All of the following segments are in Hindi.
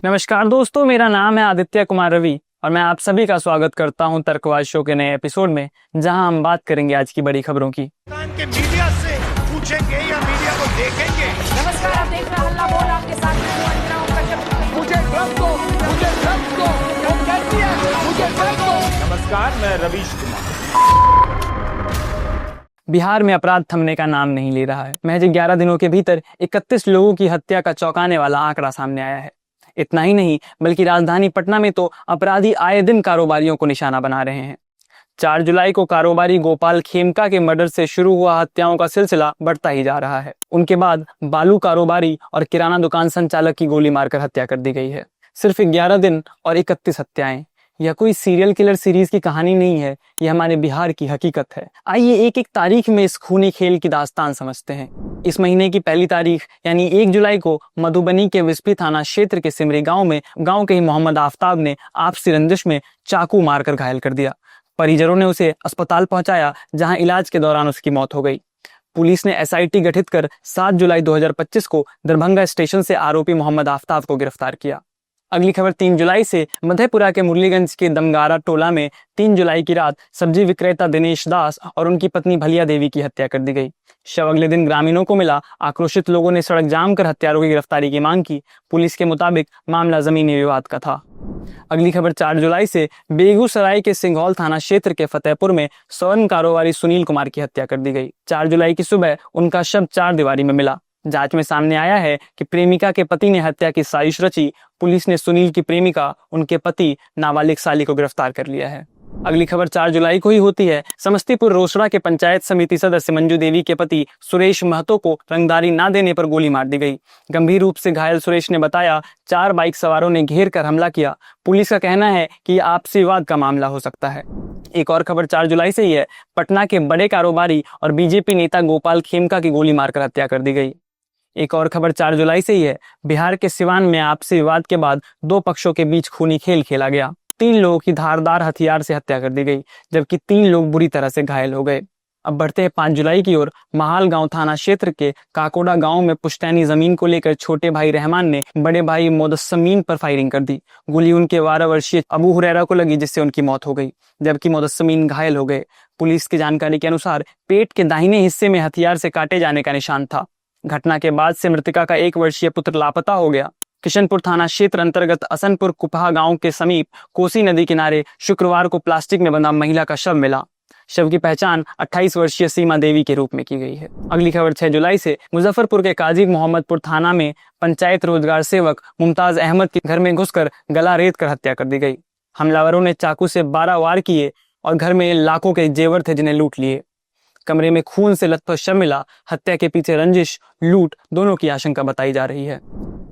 नमस्कार दोस्तों, मेरा नाम है आदित्य कुमार रवि और मैं आप सभी का स्वागत करता हूं तर्कवाद शो के नए एपिसोड में, जहां हम बात करेंगे आज की बड़ी खबरों की। के मीडिया से पूछेंगे या मीडिया को देखेंगे। नमस्कार, आप देख रहे हैं हल्ला बोल, आपके साथ मैं हूं अंजना मुझे ड्रग दो, मुझे ड्रग दो, वो कहती है मुझे ड्रग दो। नमस्कार, मैं रवीश कुमार। बिहार में अपराध थमने का नाम नहीं ले रहा है। महज 11 दिनों के भीतर 31 लोगों की हत्या का चौंकाने वाला आंकड़ा सामने आया है। इतना ही नहीं, बल्कि राजधानी पटना में तो अपराधी आए दिन कारोबारियों को निशाना बना रहे हैं। 4 जुलाई को कारोबारी गोपाल खेमका के मर्डर से शुरू हुआ हत्याओं का सिलसिला बढ़ता ही जा रहा है। उनके बाद बालू कारोबारी और किराना दुकान संचालक की गोली मारकर हत्या कर दी गई है। सिर्फ 11 दिन और 31 हत्याएं। यह कोई सीरियल किलर सीरीज की कहानी नहीं है, यह हमारे बिहार की हकीकत है। आइए एक एक तारीख में इस खूनी खेल की दास्तान समझते हैं। इस महीने की पहली तारीख यानी 1 जुलाई को मधुबनी के विस्पी थाना क्षेत्र के सिमरी गांव में गांव के ही मोहम्मद आफ्ताब ने आपसी रंजिश में चाकू मारकर घायल कर दिया। परिजनों ने उसे अस्पताल पहुंचाया, जहां इलाज के दौरान उसकी मौत हो गई। पुलिस ने एसआईटी गठित कर 7 जुलाई 2025 को दरभंगा स्टेशन से आरोपी मोहम्मद आफ्ताब को गिरफ्तार किया। अगली खबर 3 जुलाई से मधेपुरा के मुरलीगंज के दमगारा टोला में 3 जुलाई की रात सब्जी विक्रेता दिनेश दास और उनकी पत्नी भलिया देवी की हत्या कर दी गई। शव अगले दिन ग्रामीणों को मिला। आक्रोशित लोगों ने सड़क जाम कर हत्यारों की गिरफ्तारी की मांग की। पुलिस के मुताबिक मामला जमीनी विवाद का था। अगली खबर 4 जुलाई से बेगूसराय के सिंघौल थाना क्षेत्र के फतेहपुर में स्वर्ण कारोबारी सुनील कुमार की हत्या कर दी गई। 4 जुलाई की सुबह उनका शव चार दीवारी में मिला। जांच में सामने आया है कि प्रेमिका के पति ने हत्या की साजिश रची। पुलिस ने सुनील की प्रेमिका, उनके पति नाबालिग साली को गिरफ्तार कर लिया है। अगली खबर 4 जुलाई को ही होती है। समस्तीपुर रोसड़ा के पंचायत समिति सदस्य मंजू देवी के पति सुरेश महतो को रंगदारी न देने पर गोली मार दी गई। गंभीर रूप से घायल सुरेश ने बताया, 4 बाइक सवारों ने घेर कर हमला किया। पुलिस का कहना है कि यह आपसी विवाद का मामला हो सकता है। एक और खबर 4 जुलाई से ही है। पटना के बड़े कारोबारी और बीजेपी नेता गोपाल खेमका की गोली मारकर हत्या कर दी गई। एक और खबर 4 जुलाई से ही है। बिहार के सिवान में आपसी विवाद के बाद 2 पक्षों के बीच खूनी खेल खेला गया। 3 लोगों की धारदार हथियार से हत्या कर दी गई, जबकि 3 लोग बुरी तरह से घायल हो गए। अब बढ़ते हैं 5 जुलाई की ओर। महाल गांव थाना क्षेत्र के काकोड़ा गांव में पुश्तैनी जमीन को लेकर छोटे भाई रहमान ने बड़े भाई मुदस्समीन पर फायरिंग कर दी। गोली उनके 12 वर्षीय अबू हुरैरा को लगी, जिससे उनकी मौत हो गई, जबकि मुदस्समीन घायल हो गए। पुलिस की जानकारी के अनुसार पेट के दाहिने हिस्से में हथियार से काटे जाने का निशान था। घटना के बाद से मृतका का 1 वर्षीय पुत्र लापता हो गया। किशनपुर थाना क्षेत्र अंतर्गत असनपुर कुपहा गांव के समीप कोसी नदी किनारे शुक्रवार को प्लास्टिक में बंधा महिला का शव मिला। शव की पहचान 28 वर्षीय सीमा देवी के रूप में की गई है। अगली खबर 6 जुलाई से मुजफ्फरपुर के काजी मोहम्मदपुर थाना में पंचायत रोजगार सेवक मुमताज अहमद के घर में घुसकर गला रेत कर हत्या कर दी गई। हमलावरों ने चाकू से 12 वार किए और घर में लाखों के जेवर थे, जिन्हें लूट लिए। कमरे में खून से लथपथ शव मिला। हत्या के पीछे रंजिश, लूट दोनों की आशंका बताई जा रही है।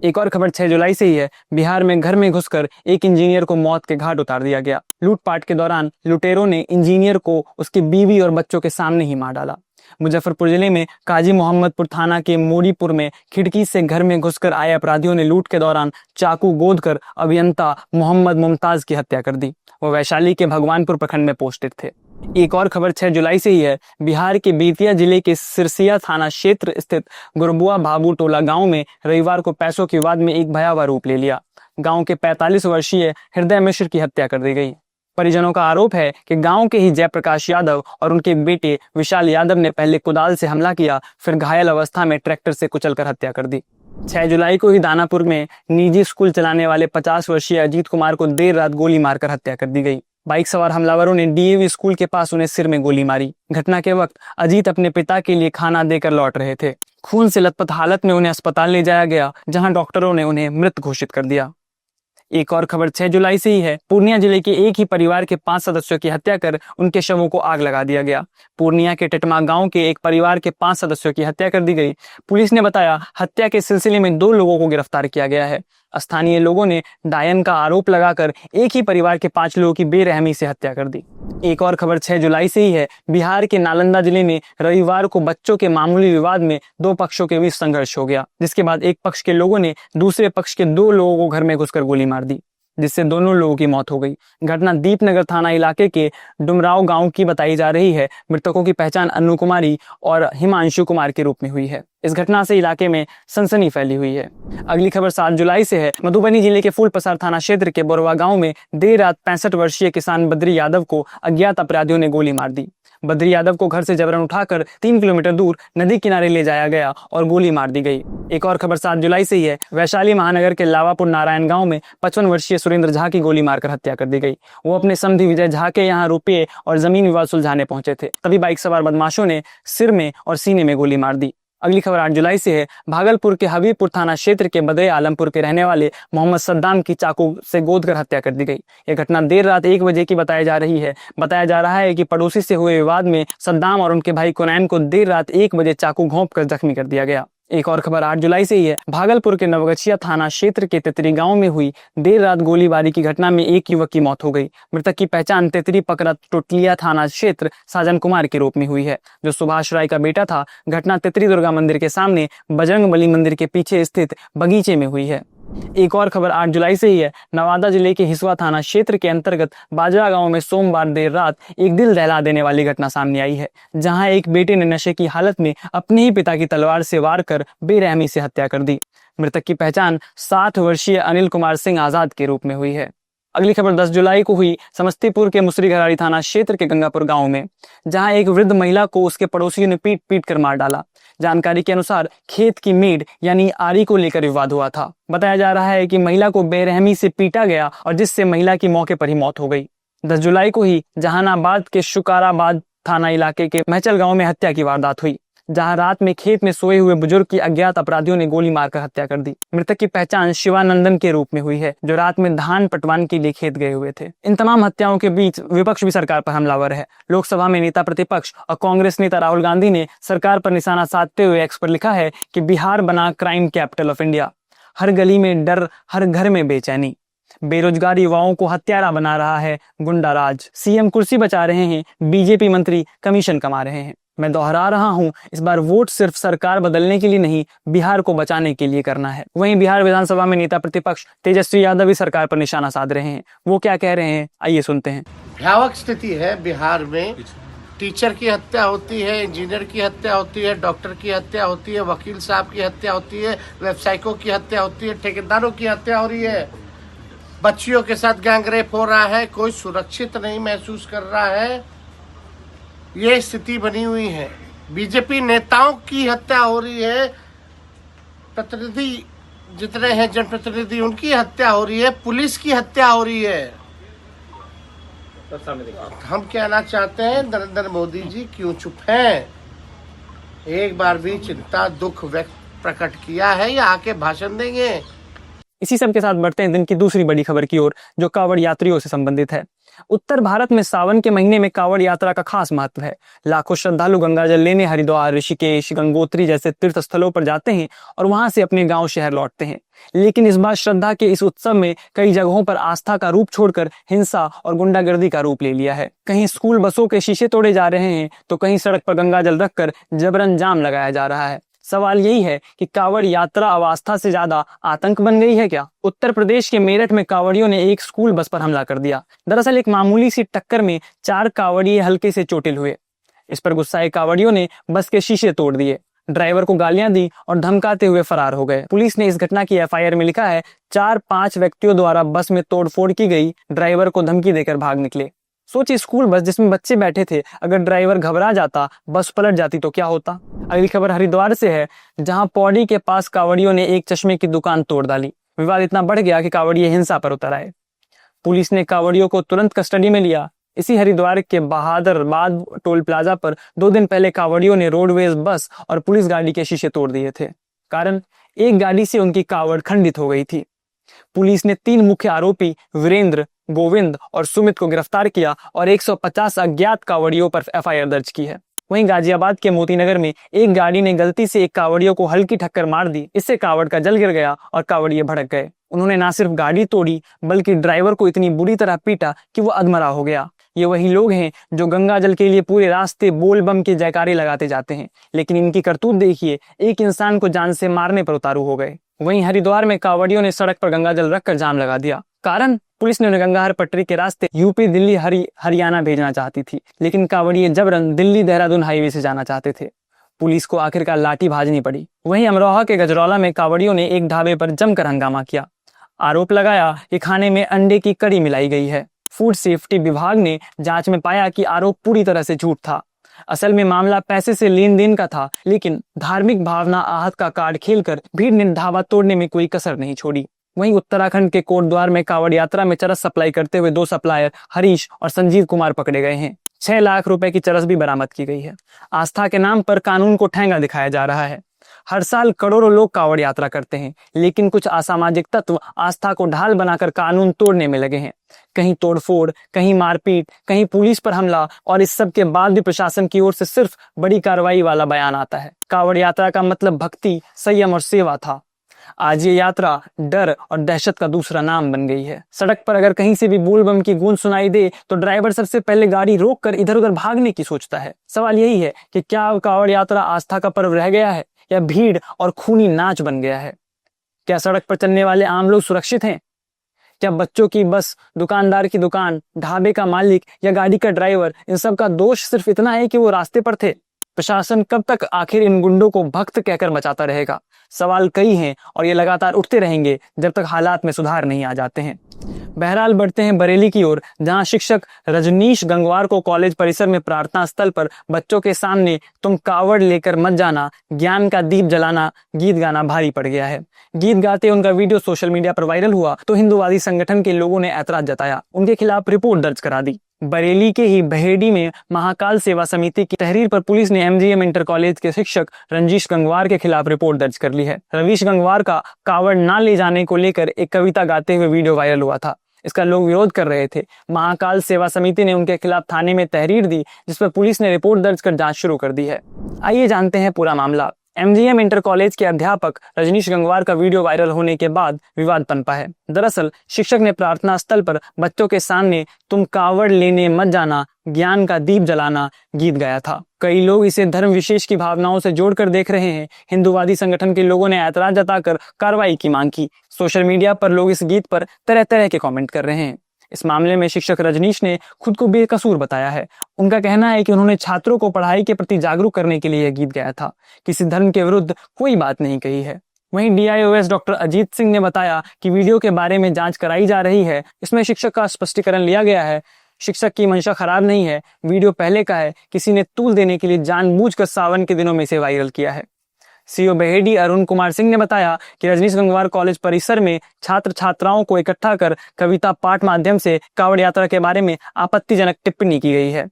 एक और खबर 6 जुलाई से ही है। बिहार में घर में घुसकर एक इंजीनियर को मौत के घाट उतार दिया गया। लूटपाट के दौरान लुटेरों ने इंजीनियर को उसकी बीवी और बच्चों के सामने ही मार डाला। मुजफ्फरपुर जिले में काजी मोहम्मदपुर थाना के मोरीपुर में खिड़की से घर में घुसकर आए अपराधियों ने लूट के दौरान चाकू गोद कर अभियंता मोहम्मद मुमताज की हत्या कर दी। वो वैशाली के भगवानपुर प्रखंड में पोस्टेड थे। एक और खबर 6 जुलाई से ही है। बिहार के बेतिया जिले के सिरसिया थाना क्षेत्र स्थित गुरबुआ भाबू टोला गांव में रविवार को पैसों के विवाद में एक भयावह रूप ले लिया। गांव के 45 वर्षीय हृदय मिश्र की हत्या कर दी गई। परिजनों का आरोप है कि गांव के ही जयप्रकाश यादव और उनके बेटे विशाल यादव ने पहले कुदाल से हमला किया, फिर घायल अवस्था में ट्रैक्टर से कुचलकर हत्या कर दी। 6 जुलाई को ही दानापुर में निजी स्कूल चलाने वाले 50 वर्षीय अजीत कुमार को देर रात गोली मारकर हत्या कर दी गई। बाइक सवार हमलावरों ने डीएवी स्कूल के पास उन्हें सिर में गोली मारी। घटना के वक्त अजीत अपने पिता के लिए खाना देकर लौट रहे थे। खून से लथपथ हालत में उन्हें अस्पताल ले जाया गया, जहां डॉक्टरों ने उन्हें मृत घोषित कर दिया। एक और खबर 6 जुलाई से ही है। पूर्णिया जिले के एक ही परिवार के 5 सदस्यों की हत्या कर उनके शवों को आग लगा दिया गया। पूर्णिया के टिटमा गांव के एक परिवार के 5 सदस्यों की हत्या कर दी गई। पुलिस ने बताया, हत्या के सिलसिले में 2 लोगों को गिरफ्तार किया गया है। स्थानीय लोगों ने डायन का आरोप लगाकर एक ही परिवार के 5 लोगों की बेरहमी से हत्या कर दी। एक और खबर 6 जुलाई से ही है। बिहार के नालंदा जिले में रविवार को बच्चों के मामूली विवाद में 2 पक्षों के बीच संघर्ष हो गया, जिसके बाद एक पक्ष के लोगों ने दूसरे पक्ष के 2 लोगों को घर में घुसकर गोली मार दी। जिससे दोनों लोगों की मौत हो गई। घटना दीपनगर थाना इलाके के डुमराव गांव की बताई जा रही है। मृतकों की पहचान अनु कुमारी और हिमांशु कुमार के रूप में हुई है। इस घटना से इलाके में सनसनी फैली हुई है। अगली खबर 7 जुलाई से है। मधुबनी जिले के फूलपसार थाना क्षेत्र के बोरवा गांव में देर रात 65 वर्षीय किसान बद्री यादव को अज्ञात अपराधियों ने गोली मार दी। बद्री यादव को घर से जबरन उठाकर 3 किलोमीटर दूर नदी किनारे ले जाया गया और गोली मार दी गई। एक और खबर 7 जुलाई से ही है। वैशाली महानगर के लावापुर नारायण गांव में 55 वर्षीय सुरेंद्र झा की गोली मारकर हत्या कर दी गई। वो अपने समधी विजय झा के यहाँ रुपये और जमीन विवाद सुलझाने पहुंचे थे, तभी बाइक सवार बदमाशों ने सिर में और सीने में गोली मार दी। अगली खबर 8 जुलाई से है। भागलपुर के हबीबपुर थाना क्षेत्र के बदरे आलमपुर के रहने वाले मोहम्मद सद्दाम की चाकू से गोदकर हत्या कर दी गई। यह घटना देर रात 1 बजे की बताई जा रही है। बताया जा रहा है कि पड़ोसी से हुए विवाद में सद्दाम और उनके भाई कुनैन को देर रात 1 बजे चाकू घोंपकर जख्मी कर दिया गया। एक और खबर 8 जुलाई से ही है। भागलपुर के नवगछिया थाना क्षेत्र के तेतरी गांव में हुई देर रात गोलीबारी की घटना में एक युवक की मौत हो गई। मृतक की पहचान तेतरी पकड़ा टोटलिया थाना क्षेत्र साजन कुमार के रूप में हुई है, जो सुभाष राय का बेटा था। घटना तेतरी दुर्गा मंदिर के सामने बजरंगबली मंदिर के पीछे स्थित बगीचे में हुई है। एक और खबर 8 जुलाई से ही है। नवादा जिले के हिसुआ थाना क्षेत्र के अंतर्गत बाजरा गांव में सोमवार देर रात एक दिल दहला देने वाली घटना सामने आई है, जहां एक बेटे ने नशे की हालत में अपने ही पिता की तलवार से वार कर बेरहमी से हत्या कर दी। मृतक की पहचान 60 वर्षीय अनिल कुमार सिंह आजाद के रूप में हुई है। अगली खबर 10 जुलाई को हुई समस्तीपुर के मुसरीघरारी थाना क्षेत्र के गंगापुर गांव में, जहां एक वृद्ध महिला को उसके पड़ोसियों ने पीट पीट कर मार डाला। जानकारी के अनुसार खेत की मेड यानी आरी को लेकर विवाद हुआ था। बताया जा रहा है कि महिला को बेरहमी से पीटा गया और जिससे महिला की मौके पर ही मौत हो गई। 10 जुलाई को ही जहानाबाद के शुकाराबाद थाना इलाके के महचल गांव में हत्या की वारदात हुई, जहां रात में खेत में सोए हुए बुजुर्ग की अज्ञात अपराधियों ने गोली मारकर हत्या कर दी। मृतक की पहचान शिवानंदन के रूप में हुई है, जो रात में धान पटवान के लिए खेत गए हुए थे। इन तमाम हत्याओं के बीच विपक्ष भी सरकार पर हमलावर है। लोकसभा में नेता प्रतिपक्ष और कांग्रेस नेता राहुल गांधी ने सरकार पर निशाना साधते हुए एक्स पर लिखा है कि बिहार बना क्राइम कैपिटल ऑफ इंडिया। हर गली में डर, हर घर में बेचैनी। बेरोजगार युवाओं को हत्यारा बना रहा है गुंडा राज। सीएम कुर्सी बचा रहे हैं, बीजेपी मंत्री कमीशन कमा रहे हैं। मैं दोहरा रहा हूं, इस बार वोट सिर्फ सरकार बदलने के लिए नहीं, बिहार को बचाने के लिए करना है। वहीं बिहार विधानसभा में नेता प्रतिपक्ष तेजस्वी यादव भी सरकार पर निशाना साध रहे हैं। वो क्या कह रहे हैं, आइए सुनते हैं। भयावह स्थिति है बिहार में। टीचर की हत्या होती है, इंजीनियर की हत्या होती है, डॉक्टर की हत्या होती है, वकील साहब की हत्या होती है, व्यवसायिकों की हत्या होती है, ठेकेदारों की हत्या हो रही है, बच्चियों के साथ गैंगरेप हो रहा है, कोई सुरक्षित नहीं महसूस कर रहा है। ये स्थिति बनी हुई है। बीजेपी नेताओं की हत्या हो रही है, प्रतिनिधि जितने हैं जनप्रतिनिधि उनकी हत्या हो रही है, पुलिस की हत्या हो रही है। हम कहना चाहते हैं, नरेंद्र मोदी जी क्यों चुप हैं? एक बार भी चिंता दुख व्यक्त प्रकट किया है या आके भाषण देंगे? इसी सब के साथ बढ़ते हैं दिन की दूसरी बड़ी खबर की ओर, जो कांवड़ यात्रियों से संबंधित है। उत्तर भारत में सावन के महीने में कांवड़ यात्रा का खास महत्व है। लाखों श्रद्धालु गंगाजल लेने हरिद्वार, ऋषिकेश, गंगोत्री जैसे तीर्थ स्थलों पर जाते हैं और वहां से अपने गांव शहर लौटते हैं। लेकिन इस बार श्रद्धा के इस उत्सव में कई जगहों पर आस्था का रूप छोड़कर हिंसा और गुंडागर्दी का रूप ले लिया है। कहीं स्कूल बसों के शीशे तोड़े जा रहे हैं, तो कहीं सड़क पर गंगाजल रखकर जबरन जाम लगाया जा रहा है। सवाल यही है कि कांवड़ यात्रा अब आस्था से ज्यादा आतंक बन गई है क्या? उत्तर प्रदेश के मेरठ में कांवड़ियों ने एक स्कूल बस पर हमला कर दिया। दरअसल एक मामूली सी टक्कर में 4 कांवड़िये हल्के से चोटिल हुए। इस पर गुस्साए कांवड़ियों ने बस के शीशे तोड़ दिए, ड्राइवर को गालियां दी और धमकाते हुए फरार हो गए। पुलिस ने इस घटना की एफआईआर में लिखा है, 4-5 व्यक्तियों द्वारा बस में तोड़फोड़ की गई, ड्राइवर को धमकी देकर भाग निकले। सोचिए, स्कूल बस जिसमें बच्चे बैठे थे, अगर ड्राइवर घबरा जाता, बस पलट जाती तो क्या होता? अगली खबर हरिद्वार से है, जहां पौड़ी के पास कांवड़ियों ने एक चश्मे की दुकान तोड़ डाली। विवाद इतना बढ़ गया कि कांवड़िये हिंसा पर उतर आए। पुलिस ने कांवड़ियों को तुरंत कस्टडी में लिया। इसी हरिद्वार के बहादुराबाद टोल प्लाजा पर 2 दिन पहले कांवड़ियों ने रोडवेज बस और पुलिस गाड़ी के शीशे तोड़ दिए थे। कारण, एक गाड़ी से उनकी कांवड़ खंडित हो गई थी। पुलिस ने 3 मुख्य आरोपी वीरेंद्र, गोविंद और सुमित को गिरफ्तार किया और 150 अज्ञात कांवड़ियों पर एफआईआर दर्ज की है। वहीं गाजियाबाद के मोतीनगर में एक गाड़ी ने गलती से एक कांवड़ियों को हल्की ठक्कर मार दी। इससे कांवड़ का जल गिर गया और कांवड़िये भड़क गए। उन्होंने न सिर्फ गाड़ी तोड़ी, बल्कि ड्राइवर को इतनी बुरी तरह पीटा कि वो अधमरा हो गया। ये वही लोग हैं जो गंगा जल के लिए पूरे रास्ते बोल बम के जयकारे लगाते जाते हैं, लेकिन इनकी करतूत देखिए, एक इंसान को जान से मारने पर उतारू हो गए। वहीं हरिद्वार में कांवड़ियों ने सड़क पर गंगाजल रखकर जाम लगा दिया। कारण पुलिस ने उन्हें गंगाहर पटरी के रास्ते यूपी दिल्ली हरियाणा भेजना चाहती थी, लेकिन कांवड़िए जबरन दिल्ली देहरादून हाईवे से जाना चाहते थे। पुलिस को आखिरकार लाठी भाजनी पड़ी। वहीं अमरोहा के गजरौला में कांवड़ियों ने एक ढाबे पर जमकर हंगामा किया। आरोप लगाया कि खाने में अंडे की कड़ी मिलाई गई है। फूड सेफ्टी विभाग ने जांच में पाया कि आरोप पूरी तरह से झूठ था। असल में मामला पैसे से लेन देन का था, लेकिन धार्मिक भावना आहत का कार्ड खेलकर भीड़ ने ढाबा तोड़ने में कोई कसर नहीं छोड़ी। वहीं उत्तराखंड के कोटद्वार में कांवड़ यात्रा में चरस सप्लाई करते हुए 2 सप्लायर हरीश और संजीव कुमार पकड़े गए हैं। 6 लाख रुपए की चरस भी बरामद की गई है। आस्था के नाम पर कानून को ठेंगा दिखाया जा रहा है। हर साल करोड़ों लोग कांवड़ यात्रा करते हैं, लेकिन कुछ असामाजिक तत्व आस्था को ढाल बनाकर कानून तोड़ने में लगे हैं। कहीं तोड़फोड़, कहीं मारपीट, कहीं पुलिस पर हमला, और इस सब के बाद भी प्रशासन की ओर से सिर्फ बड़ी कार्रवाई वाला बयान आता है। कांवड़ यात्रा का मतलब भक्ति, संयम और सेवा था। आज ये यात्रा डर और दहशत का दूसरा नाम बन गई है। सड़क पर अगर कहीं से भी बोल बम की गूंज सुनाई दे तो ड्राइवर सबसे पहले गाड़ी रोककर इधर उधर भागने की सोचता है। सवाल यही है कि क्या कांवड़ यात्रा आस्था का पर्व रह गया है या भीड़ और खूनी नाच बन गया है? क्या सड़क पर चलने वाले आम लोग सुरक्षित हैं? क्या बच्चों की बस, दुकानदार की दुकान, ढाबे का मालिक या गाड़ी का ड्राइवर, इन सब का दोष सिर्फ इतना है कि वो रास्ते पर थे? प्रशासन कब तक आखिर इन गुंडों को भक्त कहकर मचाता रहेगा? सवाल कई हैं और ये लगातार उठते रहेंगे जब तक हालात में सुधार नहीं आ जाते हैं। बहरहाल बढ़ते हैं बरेली की ओर, जहां शिक्षक रजनीश गंगवार को कॉलेज परिसर में प्रार्थना स्थल पर बच्चों के सामने तुम कावड़ लेकर मत जाना, ज्ञान का दीप जलाना गीत गाना भारी पड़ गया है। गीत गाते उनका वीडियो सोशल मीडिया पर वायरल हुआ तो हिंदूवादी संगठन के लोगों ने ऐतराज जताया, उनके खिलाफ रिपोर्ट दर्ज करा दी। बरेली के ही बहेड़ी में महाकाल सेवा समिति की तहरीर पर पुलिस ने एमजीएम इंटर कॉलेज के शिक्षक रंजीश गंगवार के खिलाफ रिपोर्ट दर्ज कर ली है। रवीश गंगवार का कावड़ ना ले जाने को लेकर एक कविता गाते हुए वीडियो वायरल हुआ था। इसका लोग विरोध कर रहे थे। महाकाल सेवा समिति ने उनके खिलाफ थाने में तहरीर दी, जिस पर पुलिस ने रिपोर्ट दर्ज कर जांच शुरू कर दी है। आइए जानते हैं पूरा मामला। एमजीएम इंटर कॉलेज के अध्यापक रजनीश गंगवार का वीडियो वायरल होने के बाद विवाद पनपा है। दरअसल शिक्षक ने प्रार्थना स्थल पर बच्चों के सामने तुम कावड़ लेने मत जाना, ज्ञान का दीप जलाना गीत गाया था। कई लोग इसे धर्म विशेष की भावनाओं से जोड़कर देख रहे हैं। हिंदूवादी संगठन के लोगों ने ऐतराज जताकर कार्रवाई की मांग की। सोशल मीडिया पर लोग इस गीत पर तरह तरह के कमेंट कर रहे हैं। इस मामले में शिक्षक रजनीश ने खुद को बेकसूर बताया है। उनका कहना है कि उन्होंने छात्रों को पढ़ाई के प्रति जागरूक करने के लिए यह गीत गाया था, किसी धर्म के विरुद्ध कोई बात नहीं कही है। वहीं डीआईओएस डॉक्टर अजीत सिंह ने बताया कि वीडियो के बारे में जांच कराई जा रही है। इसमें शिक्षक का स्पष्टीकरण लिया गया है। शिक्षक की मंशा खराब नहीं है, वीडियो पहले का है, किसी ने तूल देने के लिए जानबूझकर सावन के दिनों में इसे वायरल किया है। सीओ बहेड़ी अरुण कुमार सिंह ने बताया कि रजनीश गंगवार कॉलेज परिसर में छात्र छात्राओं को इकट्ठा कर कविता पाठ माध्यम से कावड़ यात्रा के बारे में आपत्तिजनक टिप्पणी की गई है।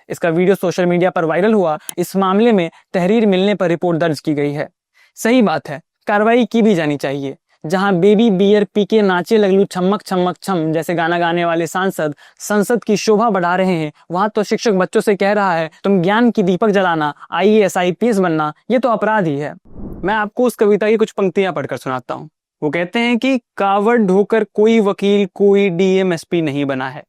इसका वीडियो सोशल मीडिया पर वायरल हुआ। इस मामले में तहरीर मिलने पर रिपोर्ट दर्ज की गई है। सही बात है, कार्रवाई की भी जानी चाहिए। जहां बेबी बियर पी के नाचे लगलू छमक छमक छम जैसे गाना गाने वाले सांसद संसद की शोभा बढ़ा रहे हैं, वहां तो शिक्षक बच्चों से कह रहा है तुम ज्ञान की दीपक जलाना, आईएएस आईपीएस बनना, ये तो अपराध ही है। मैं आपको उस कविता की कुछ पंक्तियां पढ़कर सुनाता हूँ। वो कहते हैं कि कावड़ ढोकर कोई वकील कोई डीएम एसपी नहीं बना है,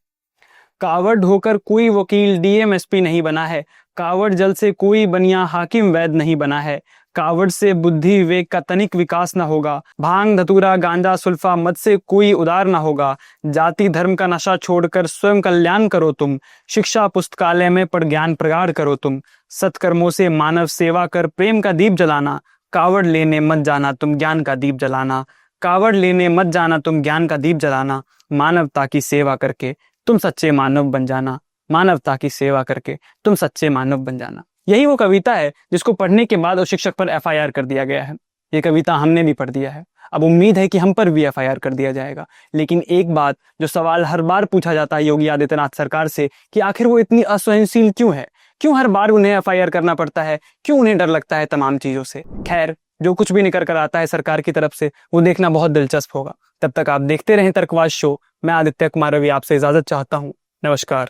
कावड़ ढोकर कोई वकील डीएम एसपी नहीं बना है, कावड़ जल से कोई बनिया हाकिम वैद नहीं बना है, कावड़ से बुद्धि विवेक का तनिक विकास न होगा, भांग धतूरा गांजा सुल्फा मद से कोई उदार न होगा, जाति धर्म का नशा छोड़कर स्वयं कल्याण करो तुम, शिक्षा पुस्तकालय में पढ़ ज्ञान प्रगाढ़ करो तुम, सत्कर्मों से मानव सेवा कर प्रेम का दीप जलाना, कावड़ लेने मत जाना तुम ज्ञान का दीप जलाना, कावड़ लेने मत जाना तुम ज्ञान का दीप जलाना, मानवता की सेवा करके तुम सच्चे मानव बन जाना, मानवता की सेवा करके तुम सच्चे मानव बन जाना। यही वो कविता है जिसको पढ़ने के बाद उस शिक्षक पर एफआईआर कर दिया गया है। ये कविता हमने भी पढ़ दिया है। अब उम्मीद है कि हम पर भी एफआईआर कर दिया जाएगा। लेकिन एक बात जो सवाल हर बार पूछा जाता है योगी आदित्यनाथ सरकार से कि आखिर वो इतनी असहनशील क्यों है, क्यों हर बार उन्हें एफआईआर करना पड़ता है, क्यों उन्हें डर लगता है तमाम चीजों से। खैर, जो कुछ भी निकल कर आता है सरकार की तरफ से वो देखना बहुत दिलचस्प होगा। तब तक आप देखते रहें तर्कवाज शो। मैं आदित्य कुमार रवि आपसे इजाजत चाहता हूँ। नमस्कार।